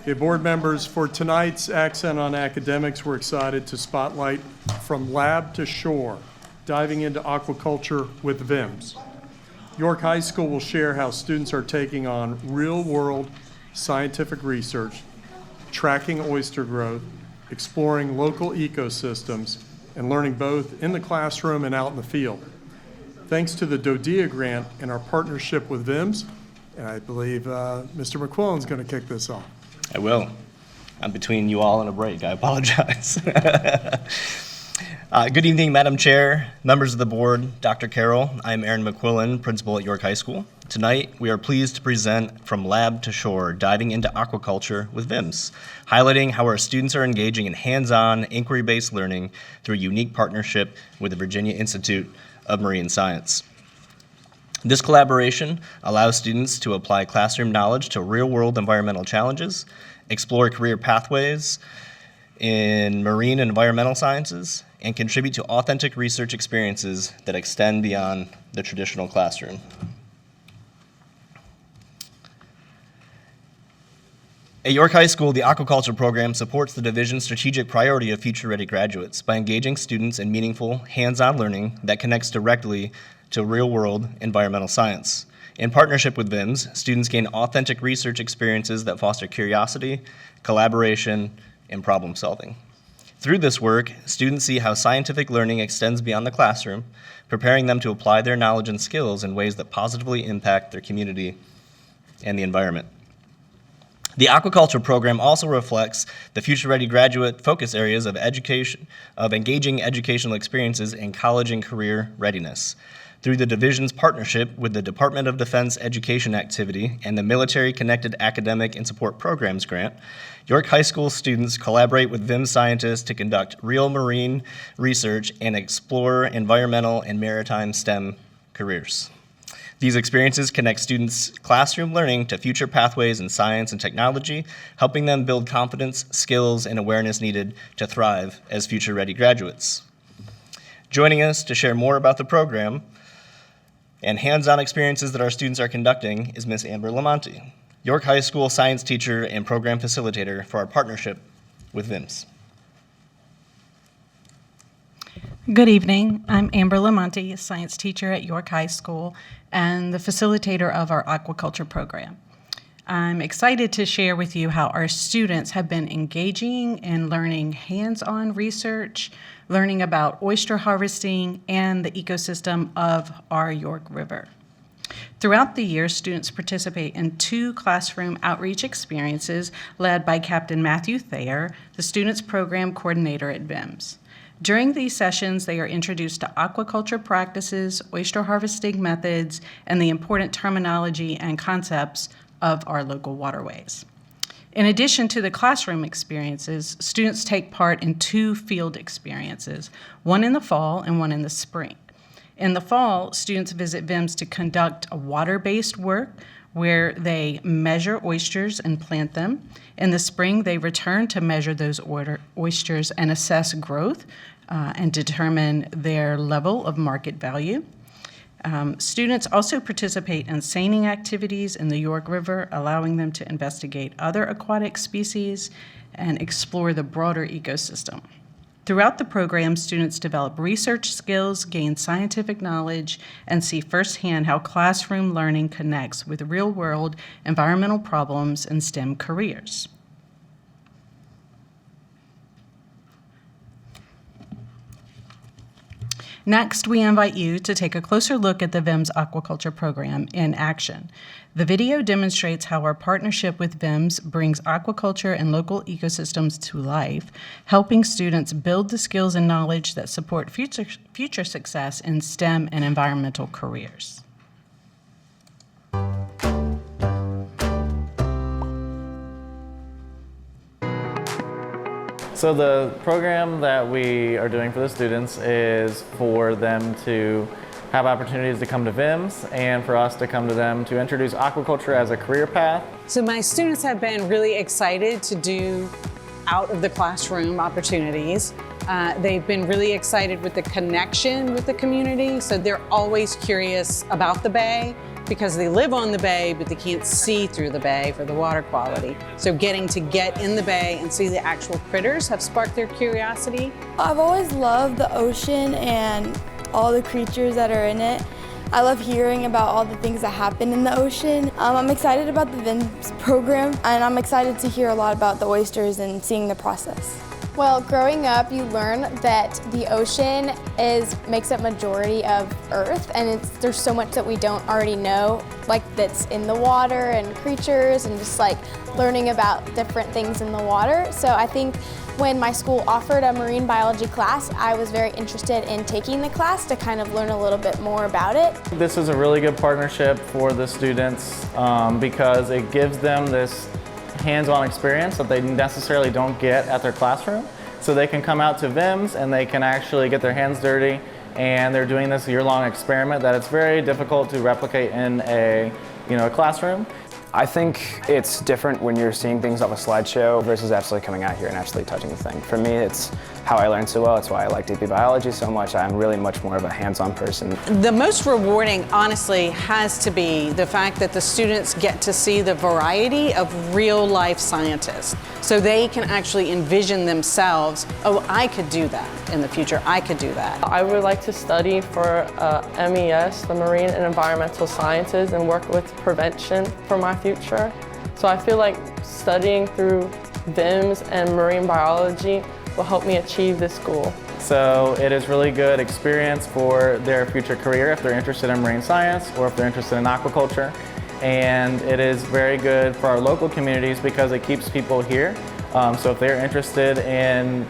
Okay, board members, for tonight's Accent on Academics, we're excited to spotlight From Lab to Shore, diving into aquaculture with VIMS. York High School will share how students are taking on real-world scientific research, tracking oyster growth, exploring local ecosystems, and learning both in the classroom and out in the field. Thanks to the DoDEA grant and our partnership with VIMS, and I believe Mr. McQuillan's going to kick this off. I will. I'm between you all and a break. I apologize. Good evening, Madam Chair, members of the board, Dr. Carroll. I'm Aaron McQuillan, principal at York High School. Tonight, we are pleased to present From Lab to Shore, diving into aquaculture with VIMS, highlighting how our students are engaging in hands-on, inquiry-based learning through a unique partnership with the Virginia Institute of Marine Science. This collaboration allows students to apply classroom knowledge to real-world environmental challenges, explore career pathways in marine and environmental sciences, and contribute to authentic research experiences that extend beyond the traditional classroom. At York High School, the Aquaculture program supports the division's strategic priority of future-ready graduates by engaging students in meaningful, hands-on learning that connects directly to real-world environmental science. In partnership with VIMS, students gain authentic research experiences that foster curiosity, collaboration, and problem solving. Through this work, students see how scientific learning extends beyond the classroom, preparing them to apply their knowledge and skills in ways that positively impact their community and the environment. The Aquaculture program also reflects the future-ready graduate focus areas of education, of engaging educational experiences in college and career readiness. Through the division's partnership with the Department of Defense Education Activity and the Military Connected Academic and Support Programs Grant, York High School students collaborate with VIMS scientists to conduct real marine research and explore environmental and maritime STEM careers. These experiences connect students' classroom learning to future pathways in science and technology, helping them build confidence, skills, and awareness needed to thrive as future-ready graduates. Joining us to share more about the program and hands-on experiences that our students are conducting is Ms. Amber Lamonti, York High School science teacher and program facilitator for our partnership with VIMS. Good evening. I'm Amber Lamonti, a science teacher at York High School and the facilitator of our aquaculture program. I'm excited to share with you how our students have been engaging in learning hands-on research, learning about oyster harvesting and the ecosystem of our York River. Throughout the year, students participate in 2 classroom outreach experiences led by Captain Matthew Thayer, the students program coordinator at VIMS. During these sessions, they are introduced to aquaculture practices, oyster harvesting methods, and the important terminology and concepts of our local waterways. In addition to the classroom experiences, students take part in 2 field experiences, one in the fall and one in the spring. In the fall, students visit VIMS to conduct a water-based work where they measure oysters and plant them. In the spring, they return to measure those oysters and assess growth and determine their level of market value. Students also participate in seining activities in the York River, allowing them to investigate other aquatic species and explore the broader ecosystem. Throughout the program, students develop research skills, gain scientific knowledge, and see firsthand how classroom learning connects with real-world environmental problems and STEM careers. Next, we invite you to take a closer look at the VIMS Aquaculture program in action. The video demonstrates how our partnership with VIMS brings aquaculture and local ecosystems to life, helping students build the skills and knowledge that support future success in STEM and environmental careers. So the program that we are doing for the students is for them to have opportunities to come to VIMS and for us to come to them to introduce aquaculture as a career path. So my students have been really excited to do out of the classroom opportunities. They've been really excited with the connection with the community, so they're always curious about the bay because they live on the bay, but they can't see through the bay for the water quality. So getting to get in the bay and see the actual critters have sparked their curiosity. I've always loved the ocean and all the creatures that are in it. I love hearing about all the things that happen in the ocean. I'm excited about the VIMS program, and I'm excited to hear a lot about the oysters and seeing the process. Well, growing up, you learn that the ocean makes up majority of Earth, and there's so much that we don't already know, like that's in the water and creatures, and just like learning about different things in the water. So I think when my school offered a marine biology class, I was very interested in taking the class to kind of learn a little bit more about it. This is a really good partnership for the students because it gives them this hands-on experience that they necessarily don't get at their classroom. So they can come out to VIMS and they can actually get their hands dirty, and they're doing this year-long experiment that it's very difficult to replicate in a classroom. I think it's different when you're seeing things off a slideshow versus actually coming out here and actually touching the thing. For me, it's how I learn so well. It's why I like DP biology so much. I'm really much more of a hands-on person. The most rewarding, honestly, has to be the fact that the students get to see the variety of real-life scientists. So they can actually envision themselves, oh, I could do that in the future, I could do that. I would like to study for MES, the Marine and Environmental Sciences, and work with prevention for my future. So I feel like studying through VIMS and marine biology will help me achieve this goal. So it is really good experience for their future career if they're interested in marine science or if they're interested in aquaculture. And it is very good for our local communities because it keeps people here. So if they're interested in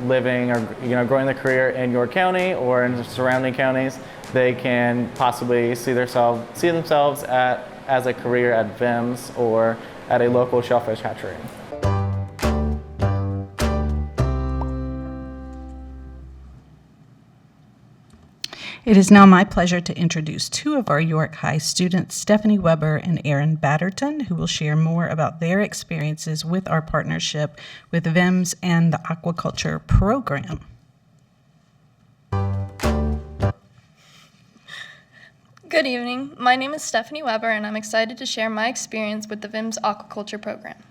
living or growing their career in your county or in the surrounding counties, they can possibly see themselves as a career at VIMS or at a local shellfish hatchery. It is now my pleasure to introduce two of our York High students, Stephanie Weber and Erin Batterton, who will share more about their experiences with our partnership with VIMS and the Aquaculture program. Good evening. My name is Stephanie Weber, and I'm excited to share my experience with the VIMS Aquaculture program.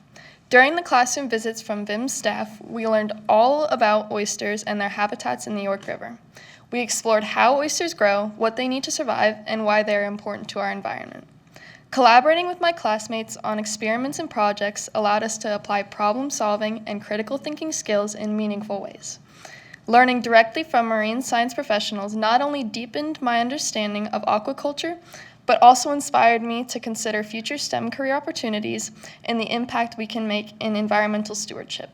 During the classroom visits from VIMS staff, we learned all about oysters and their habitats in the York River. We explored how oysters grow, what they need to survive, and why they are important to our environment. Collaborating with my classmates on experiments and projects allowed us to apply problem-solving and critical thinking skills in meaningful ways. Learning directly from marine science professionals not only deepened my understanding of aquaculture, but also inspired me to consider future STEM career opportunities and the impact we can make in environmental stewardship.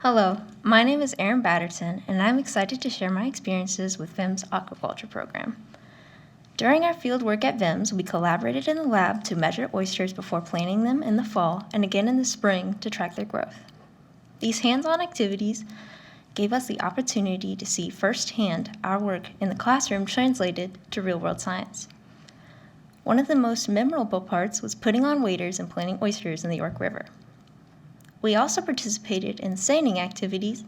Hello, my name is Erin Batterton, and I'm excited to share my experiences with VIMS Aquaculture program. During our field work at VIMS, we collaborated in the lab to measure oysters before planting them in the fall and again in the spring to track their growth. These hands-on activities gave us the opportunity to see firsthand our work in the classroom translated to real-world science. One of the most memorable parts was putting on waders and planting oysters in the York River. We also participated in seining activities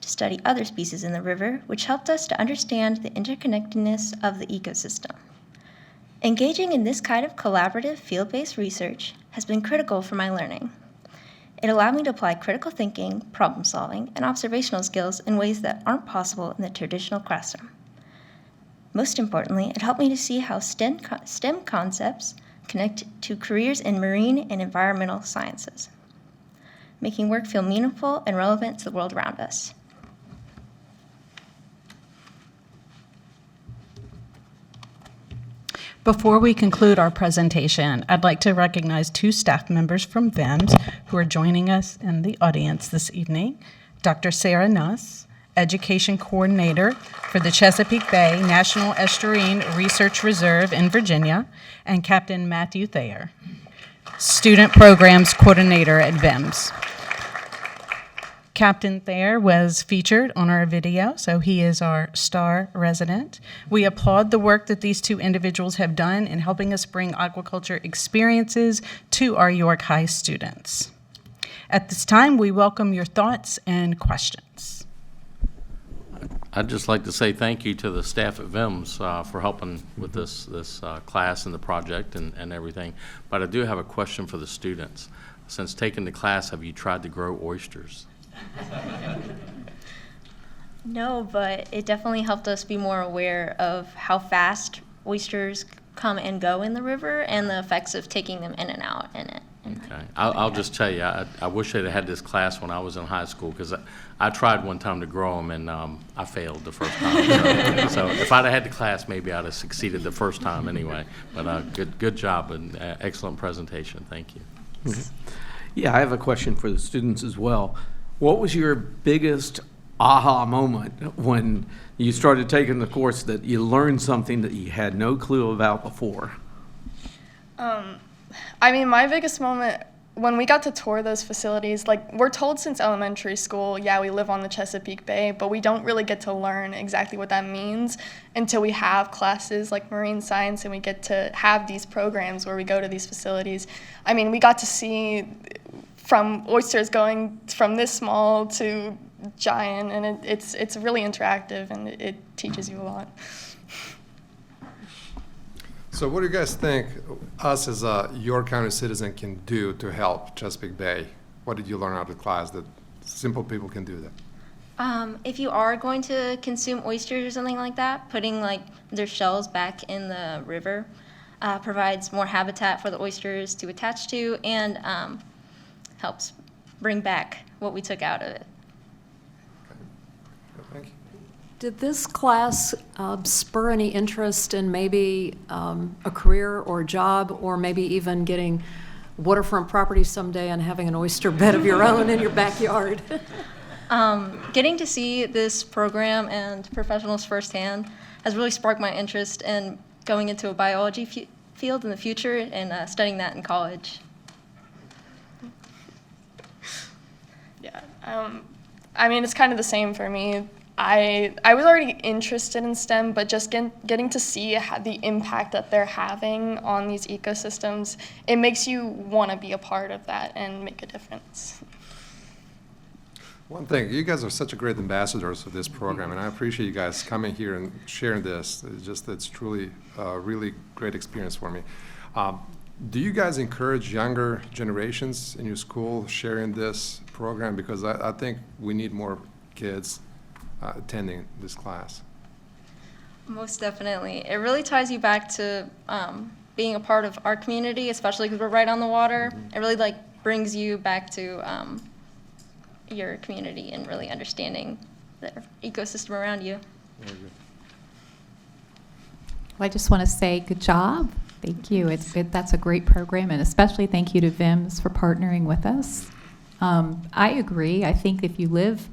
to study other species in the river, which helped us to understand the interconnectedness of the ecosystem. Engaging in this kind of collaborative field-based research has been critical for my learning. It allowed me to apply critical thinking, problem-solving, and observational skills in ways that aren't possible in the traditional classroom. Most importantly, it helped me to see how STEM concepts connect to careers in marine and environmental sciences, making work feel meaningful and relevant to the world around us. Before we conclude our presentation, I'd like to recognize two staff members from VIMS who are joining us in the audience this evening. Dr. Sarah Nuss, Education Coordinator for the Chesapeake Bay National Estuarine Research Reserve in Virginia, and Captain Matthew Thayer, Student Programs Coordinator at VIMS. Captain Thayer was featured on our video, so he is our star resident. We applaud the work that these two individuals have done in helping us bring aquaculture experiences to our York High students. At this time, we welcome your thoughts and questions. I'd just like to say thank you to the staff at VIMS for helping with this class and the project and everything. But I do have a question for the students. Since taking the class, have you tried to grow oysters? No, but it definitely helped us be more aware of how fast oysters come and go in the river and the effects of taking them in and out in it. Okay. I'll just tell you, I wish I'd had this class when I was in high school, because I tried one time to grow them, and I failed the first time. So if I'd have had the class, maybe I'd have succeeded the first time anyway. But good job and excellent presentation. Thank you. Yeah, I have a question for the students as well. What was your biggest aha moment when you started taking the course that you learned something that you had no clue about before? I mean, my biggest moment, when we got to tour those facilities, like, we're told since elementary school, yeah, we live on the Chesapeake Bay, but we don't really get to learn exactly what that means until we have classes like marine science and we get to have these programs where we go to these facilities. I mean, we got to see from oysters going from this small to giant, and it's really interactive, and it teaches you a lot. So what do you guys think us as a York County citizen can do to help Chesapeake Bay? What did you learn out of the class that simple people can do that? If you are going to consume oysters or something like that, putting like their shells back in the river provides more habitat for the oysters to attach to, and helps bring back what we took out of it. Thank you. Did this class spur any interest in maybe a career or a job, or maybe even getting waterfront property someday and having an oyster bed of your own in your backyard? Getting to see this program and professionals firsthand has really sparked my interest in going into a biology field in the future and studying that in college. Yeah, I mean, it's kind of the same for me. I was already interested in STEM, but just getting to see the impact that they're having on these ecosystems, it makes you want to be a part of that and make a difference. One thing, you guys are such a great ambassadors of this program, and I appreciate you guys coming here and sharing this. It's truly a really great experience for me. Do you guys encourage younger generations in your school sharing this program? Because I think we need more kids attending this class. Most definitely. It really ties you back to being a part of our community, especially because we're right on the water. It really brings you back to your community and really understanding the ecosystem around you. Very good. Well, I just want to say good job. Thank you. That's a great program, and especially thank you to VIMS for partnering with us. I agree. I think if you live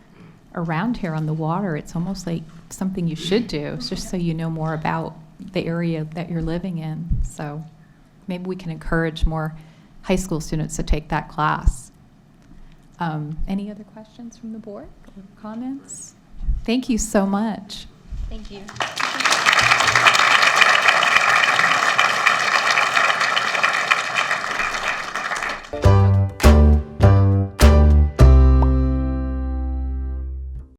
around here on the water, it's almost like something you should do, just so you know more about the area that you're living in. So maybe we can encourage more high school students to take that class. Any other questions from the board or comments? Thank you so much. Thank you.